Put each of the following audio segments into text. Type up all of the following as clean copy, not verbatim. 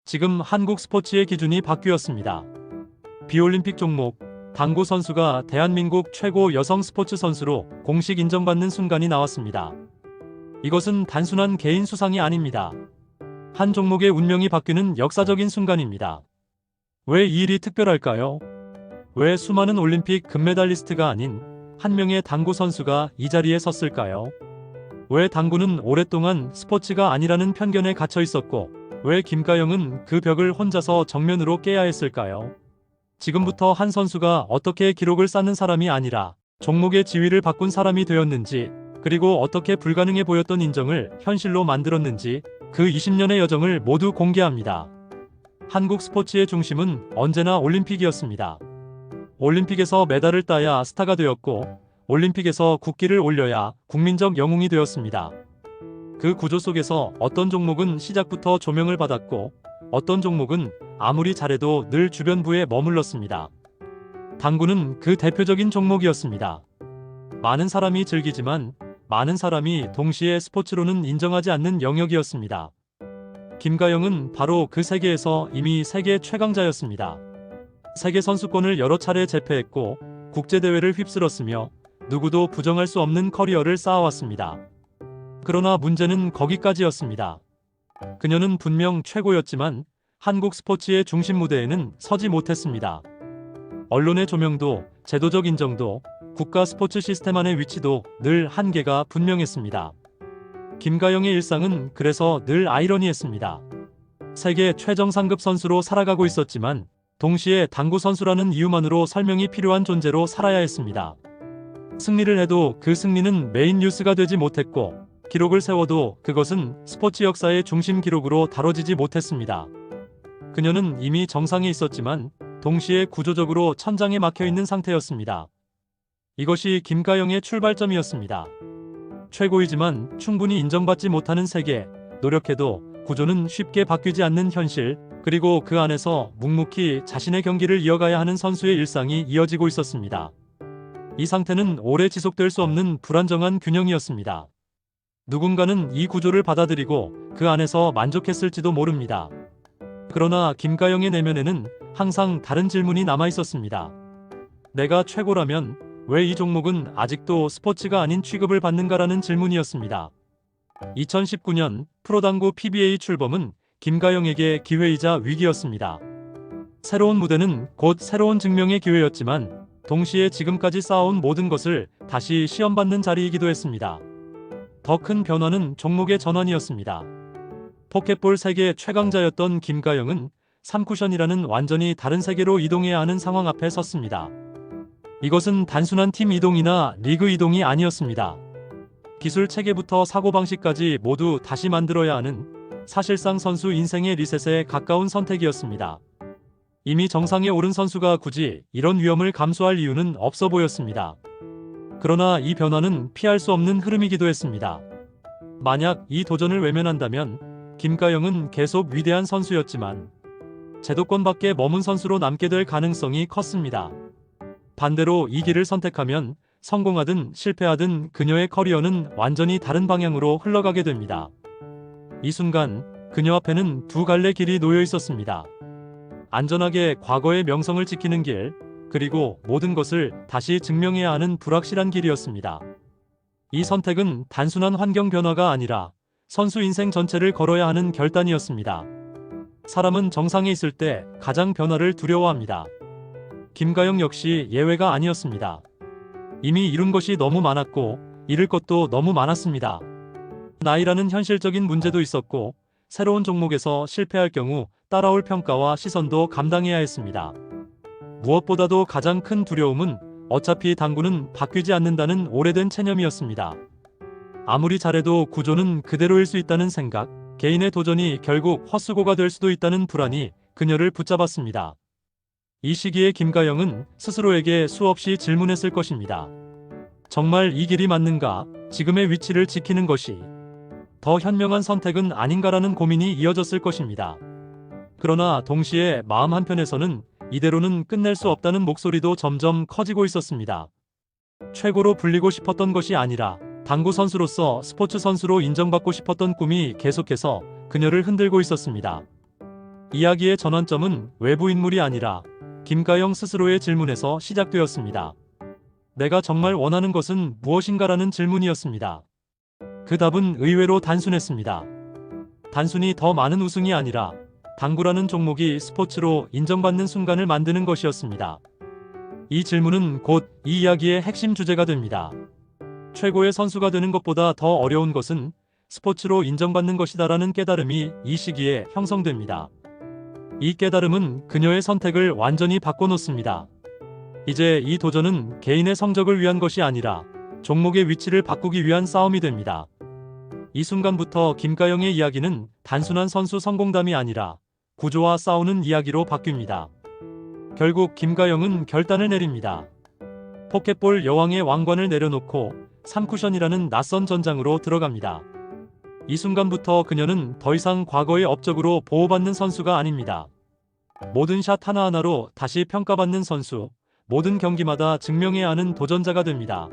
지금 한국 스포츠의 기준이 바뀌었습니다. 비올림픽 종목, 당구 선수가 대한민국 최고 여성 스포츠 선수로 공식 인정받는 순간이 나왔습니다. 이것은 단순한 개인 수상이 아닙니다. 한 종목의 운명이 바뀌는 역사적인 순간입니다. 왜 이 일이 특별할까요? 왜 수많은 올림픽 금메달리스트가 아닌 한 명의 당구 선수가 이 자리에 섰을까요? 왜 당구는 오랫동안 스포츠가 아니라는 편견에 갇혀 있었고, 왜 김가영은 그 벽을 혼자서 정면으로 깨야 했을까요? 지금부터 한 선수가 어떻게 기록을 쌓는 사람이 아니라 종목의 지위를 바꾼 사람이 되었는지, 그리고 어떻게 불가능해 보였던 인정을 현실로 만들었는지 그 20년의 여정을 모두 공개합니다. 한국 스포츠의 중심은 언제나 올림픽이었습니다. 올림픽에서 메달을 따야 스타가 되었고, 올림픽에서 국기를 올려야 국민적 영웅이 되었습니다. 그 구조 속에서 어떤 종목은 시작부터 조명을 받았고, 어떤 종목은 아무리 잘해도 늘 주변부에 머물렀습니다. 당구는 그 대표적인 종목이었습니다. 많은 사람이 즐기지만 많은 사람이 동시에 스포츠로는 인정하지 않는 영역이었습니다. 김가영은 바로 그 세계에서 이미 세계 최강자였습니다. 세계 선수권을 여러 차례 제패했고 국제대회를 휩쓸었으며 누구도 부정할 수 없는 커리어를 쌓아왔습니다. 그러나 문제는 거기까지였습니다. 그녀는 분명 최고였지만 한국 스포츠의 중심 무대에는 서지 못했습니다. 언론의 조명도, 제도적 인정도, 국가 스포츠 시스템 안의 위치도 늘 한계가 분명했습니다. 김가영의 일상은 그래서 늘 아이러니했습니다. 세계 최정상급 선수로 살아가고 있었지만 동시에 당구 선수라는 이유만으로 설명이 필요한 존재로 살아야 했습니다. 승리를 해도 그 승리는 메인 뉴스가 되지 못했고, 기록을 세워도 그것은 스포츠 역사의 중심 기록으로 다뤄지지 못했습니다. 그녀는 이미 정상에 있었지만 동시에 구조적으로 천장에 막혀 있는 상태였습니다. 이것이 김가영의 출발점이었습니다. 최고이지만 충분히 인정받지 못하는 세계, 노력해도 구조는 쉽게 바뀌지 않는 현실, 그리고 그 안에서 묵묵히 자신의 경기를 이어가야 하는 선수의 일상이 이어지고 있었습니다. 이 상태는 오래 지속될 수 없는 불안정한 균형이었습니다. 누군가는 이 구조를 받아들이고 그 안에서 만족했을지도 모릅니다. 그러나 김가영의 내면에는 항상 다른 질문이 남아 있었습니다. 내가 최고라면 왜 이 종목은 아직도 스포츠가 아닌 취급을 받는가라는 질문이었습니다. 2019년 프로당구 PBA 출범은 김가영에게 기회이자 위기였습니다. 새로운 무대는 곧 새로운 증명의 기회였지만 동시에 지금까지 쌓아온 모든 것을 다시 시험받는 자리이기도 했습니다. 더 큰 변화는 종목의 전환이었습니다. 포켓볼 세계 최강자였던 김가영은 3쿠션이라는 완전히 다른 세계로 이동해야 하는 상황 앞에 섰습니다. 이것은 단순한 팀 이동이나 리그 이동이 아니었습니다. 기술 체계부터 사고방식까지 모두 다시 만들어야 하는 사실상 선수 인생의 리셋에 가까운 선택이었습니다. 이미 정상에 오른 선수가 굳이 이런 위험을 감수할 이유는 없어 보였습니다. 그러나 이 변화는 피할 수 없는 흐름이기도 했습니다. 만약 이 도전을 외면한다면 김가영은 계속 위대한 선수였지만 제도권 밖에 머문 선수로 남게 될 가능성이 컸습니다. 반대로 이 길을 선택하면 성공하든 실패하든 그녀의 커리어는 완전히 다른 방향으로 흘러가게 됩니다. 이 순간 그녀 앞에는 두 갈래 길이 놓여 있었습니다. 안전하게 과거의 명성을 지키는 길, 그리고 모든 것을 다시 증명해야 하는 불확실한 길이었습니다. 이 선택은 단순한 환경 변화가 아니라 선수 인생 전체를 걸어야 하는 결단이었습니다. 사람은 정상에 있을 때 가장 변화를 두려워합니다. 김가영 역시 예외가 아니었습니다. 이미 이룬 것이 너무 많았고 잃을 것도 너무 많았습니다. 나이라는 현실적인 문제도 있었고 새로운 종목에서 실패할 경우 따라올 평가와 시선도 감당해야 했습니다. 무엇보다도 가장 큰 두려움은 어차피 당구는 바뀌지 않는다는 오래된 체념이었습니다. 아무리 잘해도 구조는 그대로일 수 있다는 생각, 개인의 도전이 결국 헛수고가 될 수도 있다는 불안이 그녀를 붙잡았습니다. 이 시기에 김가영은 스스로에게 수없이 질문했을 것입니다. 정말 이 길이 맞는가? 지금의 위치를 지키는 것이 더 현명한 선택은 아닌가라는 고민이 이어졌을 것입니다. 그러나 동시에 마음 한편에서는 이대로는 끝낼 수 없다는 목소리도 점점 커지고 있었습니다. 최고로 불리고 싶었던 것이 아니라 당구 선수로서 스포츠 선수로 인정받고 싶었던 꿈이 계속해서 그녀를 흔들고 있었습니다. 이야기의 전환점은 외부 인물이 아니라 김가영 스스로의 질문에서 시작되었습니다. 내가 정말 원하는 것은 무엇인가라는 질문이었습니다. 그 답은 의외로 단순했습니다. 단순히 더 많은 우승이 아니라 당구라는 종목이 스포츠로 인정받는 순간을 만드는 것이었습니다. 이 질문은 곧 이 이야기의 핵심 주제가 됩니다. 최고의 선수가 되는 것보다 더 어려운 것은 스포츠로 인정받는 것이다라는 깨달음이 이 시기에 형성됩니다. 이 깨달음은 그녀의 선택을 완전히 바꿔놓습니다. 이제 이 도전은 개인의 성적을 위한 것이 아니라 종목의 위치를 바꾸기 위한 싸움이 됩니다. 이 순간부터 김가영의 이야기는 단순한 선수 성공담이 아니라 구조와 싸우는 이야기로 바뀝니다. 결국 김가영은 결단을 내립니다. 포켓볼 여왕의 왕관을 내려놓고 3쿠션이라는 낯선 전장으로 들어갑니다. 이 순간부터 그녀는 더 이상 과거의 업적으로 보호받는 선수가 아닙니다. 모든 샷 하나하나로 다시 평가받는 선수, 모든 경기마다 증명해야 하는 도전자가 됩니다.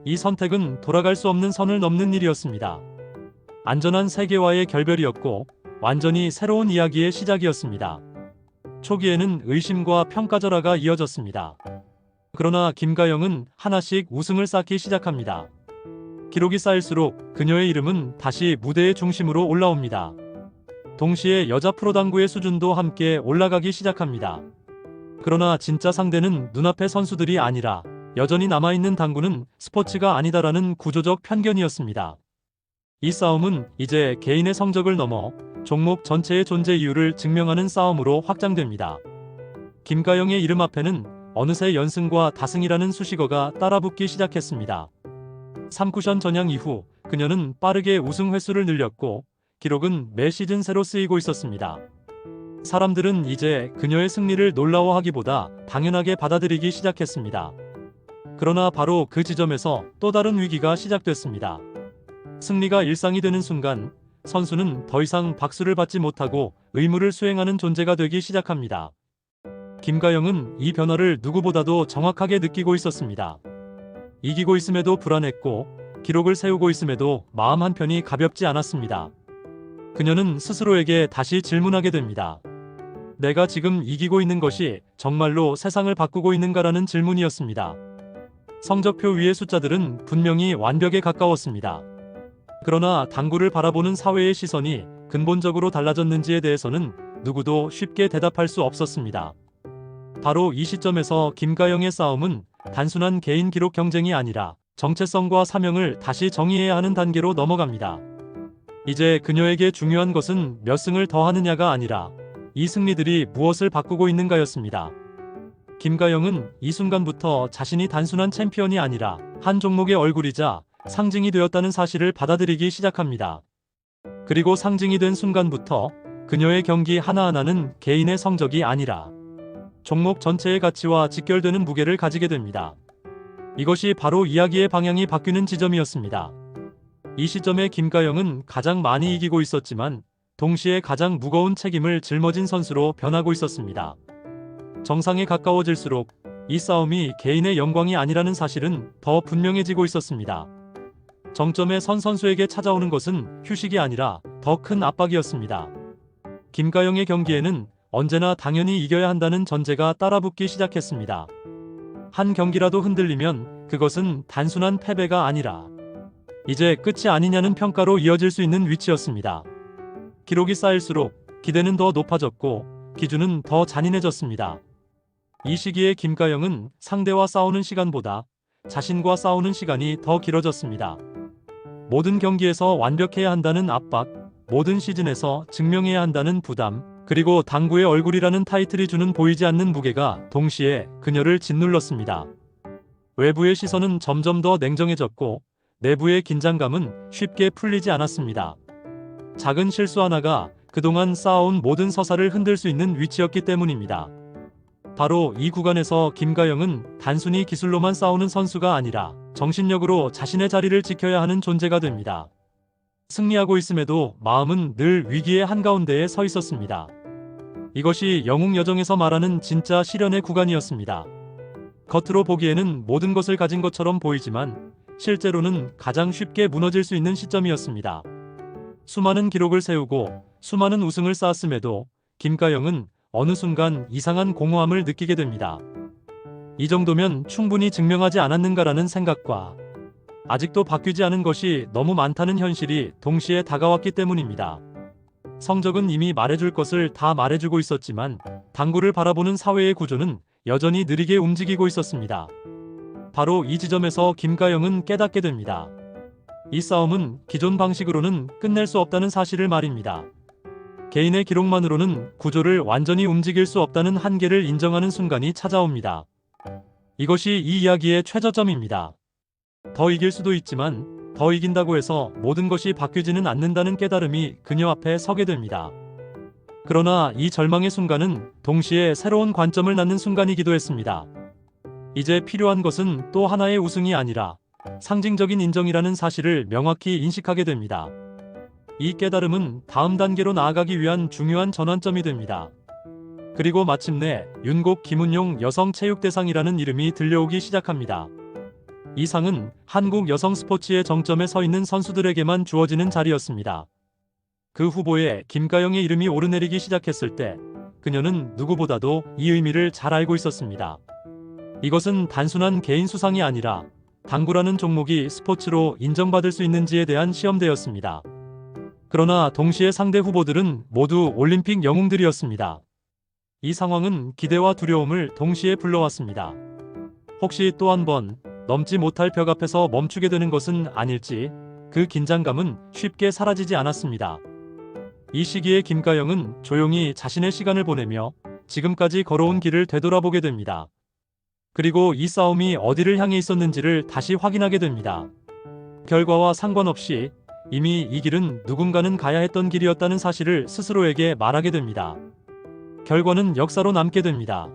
이 선택은 돌아갈 수 없는 선을 넘는 일이었습니다. 안전한 세계와의 결별이었고 완전히 새로운 이야기의 시작이었습니다. 초기에는 의심과 평가절하가 이어졌습니다. 그러나 김가영은 하나씩 우승을 쌓기 시작합니다. 기록이 쌓일수록 그녀의 이름은 다시 무대의 중심으로 올라옵니다. 동시에 여자 프로당구의 수준도 함께 올라가기 시작합니다. 그러나 진짜 상대는 눈앞의 선수들이 아니라 여전히 남아있는 당구는 스포츠가 아니다라는 구조적 편견이었습니다. 이 싸움은 이제 개인의 성적을 넘어 종목 전체의 존재 이유를 증명하는 싸움으로 확장됩니다. 김가영의 이름 앞에는 어느새 연승과 다승이라는 수식어가 따라붙기 시작했습니다. 3쿠션 전향 이후 그녀는 빠르게 우승 횟수를 늘렸고 기록은 매 시즌 새로 쓰이고 있었습니다. 사람들은 이제 그녀의 승리를 놀라워하기보다 당연하게 받아들이기 시작했습니다. 그러나 바로 그 지점에서 또 다른 위기가 시작됐습니다. 승리가 일상이 되는 순간 선수는 더 이상 박수를 받지 못하고 의무를 수행하는 존재가 되기 시작합니다. 김가영은 이 변화를 누구보다도 정확하게 느끼고 있었습니다. 이기고 있음에도 불안했고 기록을 세우고 있음에도 마음 한편이 가볍지 않았습니다. 그녀는 스스로에게 다시 질문하게 됩니다. 내가 지금 이기고 있는 것이 정말로 세상을 바꾸고 있는가라는 질문이었습니다. 성적표 위의 숫자들은 분명히 완벽에 가까웠습니다. 그러나 당구를 바라보는 사회의 시선이 근본적으로 달라졌는지에 대해서는 누구도 쉽게 대답할 수 없었습니다. 바로 이 시점에서 김가영의 싸움은 단순한 개인 기록 경쟁이 아니라 정체성과 사명을 다시 정의해야 하는 단계로 넘어갑니다. 이제 그녀에게 중요한 것은 몇 승을 더 하느냐가 아니라 이 승리들이 무엇을 바꾸고 있는가였습니다. 김가영은 이 순간부터 자신이 단순한 챔피언이 아니라 한 종목의 얼굴이자 상징이 되었다는 사실을 받아들이기 시작합니다. 그리고 상징이 된 순간부터 그녀의 경기 하나하나는 개인의 성적이 아니라 종목 전체의 가치와 직결되는 무게를 가지게 됩니다. 이것이 바로 이야기의 방향이 바뀌는 지점이었습니다. 이 시점에 김가영은 가장 많이 이기고 있었지만 동시에 가장 무거운 책임을 짊어진 선수로 변하고 있었습니다. 정상에 가까워질수록 이 싸움이 개인의 영광이 아니라는 사실은 더 분명해지고 있었습니다. 정점에 선 선수에게 찾아오는 것은 휴식이 아니라 더 큰 압박이었습니다. 김가영의 경기에는 언제나 당연히 이겨야 한다는 전제가 따라붙기 시작했습니다. 한 경기라도 흔들리면 그것은 단순한 패배가 아니라 이제 끝이 아니냐는 평가로 이어질 수 있는 위치였습니다. 기록이 쌓일수록 기대는 더 높아졌고 기준은 더 잔인해졌습니다. 이 시기에 김가영은 상대와 싸우는 시간보다 자신과 싸우는 시간이 더 길어졌습니다. 모든 경기에서 완벽해야 한다는 압박, 모든 시즌에서 증명해야 한다는 부담, 그리고 당구의 얼굴이라는 타이틀이 주는 보이지 않는 무게가 동시에 그녀를 짓눌렀습니다. 외부의 시선은 점점 더 냉정해졌고 내부의 긴장감은 쉽게 풀리지 않았습니다. 작은 실수 하나가 그동안 쌓아온 모든 서사를 흔들 수 있는 위치였기 때문입니다. 바로 이 구간에서 김가영은 단순히 기술로만 싸우는 선수가 아니라 정신력으로 자신의 자리를 지켜야 하는 존재가 됩니다. 승리하고 있음에도 마음은 늘 위기의 한가운데에 서 있었습니다. 이것이 영웅 여정에서 말하는 진짜 시련의 구간이었습니다. 겉으로 보기에는 모든 것을 가진 것처럼 보이지만 실제로는 가장 쉽게 무너질 수 있는 시점이었습니다. 수많은 기록을 세우고 수많은 우승을 쌓았음에도 김가영은 어느 순간 이상한 공허함을 느끼게 됩니다. 이 정도면 충분히 증명하지 않았는가라는 생각과 아직도 바뀌지 않은 것이 너무 많다는 현실이 동시에 다가왔기 때문입니다. 성적은 이미 말해줄 것을 다 말해주고 있었지만 당구를 바라보는 사회의 구조는 여전히 느리게 움직이고 있었습니다. 바로 이 지점에서 김가영은 깨닫게 됩니다. 이 싸움은 기존 방식으로는 끝낼 수 없다는 사실을 말입니다. 개인의 기록만으로는 구조를 완전히 움직일 수 없다는 한계를 인정하는 순간이 찾아옵니다. 이것이 이 이야기의 최저점입니다. 더 이길 수도 있지만 더 이긴다고 해서 모든 것이 바뀌지는 않는다는 깨달음이 그녀 앞에 서게 됩니다. 그러나 이 절망의 순간은 동시에 새로운 관점을 낳는 순간이기도 했습니다. 이제 필요한 것은 또 하나의 우승이 아니라 상징적인 인정이라는 사실을 명확히 인식하게 됩니다. 이 깨달음은 다음 단계로 나아가기 위한 중요한 전환점이 됩니다. 그리고 마침내 윤곡 김은용 여성체육대상이라는 이름이 들려오기 시작합니다. 이 상은 한국 여성 스포츠의 정점에 서 있는 선수들에게만 주어지는 자리였습니다. 그 후보에 김가영의 이름이 오르내리기 시작했을 때 그녀는 누구보다도 이 의미를 잘 알고 있었습니다. 이것은 단순한 개인 수상이 아니라 당구라는 종목이 스포츠로 인정받을 수 있는지에 대한 시험대였습니다. 그러나 동시에 상대 후보들은 모두 올림픽 영웅들이었습니다. 이 상황은 기대와 두려움을 동시에 불러왔습니다. 혹시 또 한 번 넘지 못할 벽 앞에서 멈추게 되는 것은 아닐지, 그 긴장감은 쉽게 사라지지 않았습니다. 이 시기에 김가영은 조용히 자신의 시간을 보내며 지금까지 걸어온 길을 되돌아보게 됩니다. 그리고 이 싸움이 어디를 향해 있었는지를 다시 확인하게 됩니다. 결과와 상관없이 이미 이 길은 누군가는 가야 했던 길이었다는 사실을 스스로에게 말하게 됩니다. 결과는 역사로 남게 됩니다.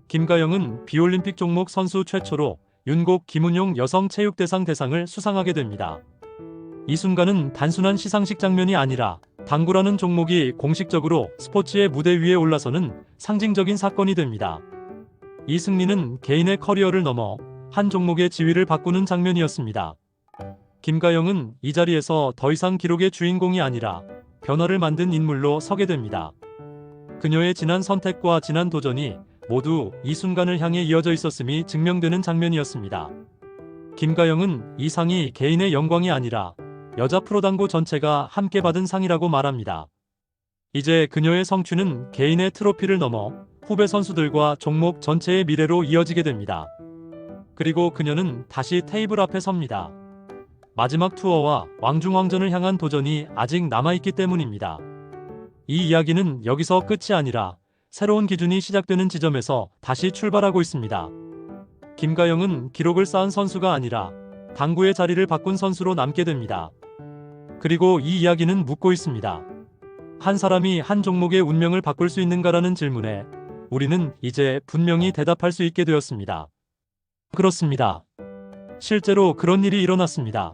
김가영은 비올림픽 종목 선수 최초로 윤곡 김은용 여성체육대상 대상을 수상하게 됩니다. 이 순간은 단순한 시상식 장면이 아니라 당구라는 종목이 공식적으로 스포츠의 무대 위에 올라서는 상징적인 사건이 됩니다. 이 승리는 개인의 커리어를 넘어 한 종목의 지위를 바꾸는 장면이었습니다. 김가영은 이 자리에서 더 이상 기록의 주인공이 아니라 변화를 만든 인물로 서게 됩니다. 그녀의 지난 선택과 지난 도전이 모두 이 순간을 향해 이어져 있었음이 증명되는 장면이었습니다. 김가영은 이 상이 개인의 영광이 아니라 여자 프로당구 전체가 함께 받은 상이라고 말합니다. 이제 그녀의 성취는 개인의 트로피를 넘어 후배 선수들과 종목 전체의 미래로 이어지게 됩니다. 그리고 그녀는 다시 테이블 앞에 섭니다. 마지막 투어와 왕중왕전을 향한 도전이 아직 남아있기 때문입니다. 이 이야기는 여기서 끝이 아니라 새로운 기준이 시작되는 지점에서 다시 출발하고 있습니다. 김가영은 기록을 쌓은 선수가 아니라 당구의 자리를 바꾼 선수로 남게 됩니다. 그리고 이 이야기는 묻고 있습니다. 한 사람이 한 종목의 운명을 바꿀 수 있는가라는 질문에 우리는 이제 분명히 대답할 수 있게 되었습니다. 그렇습니다. 실제로 그런 일이 일어났습니다.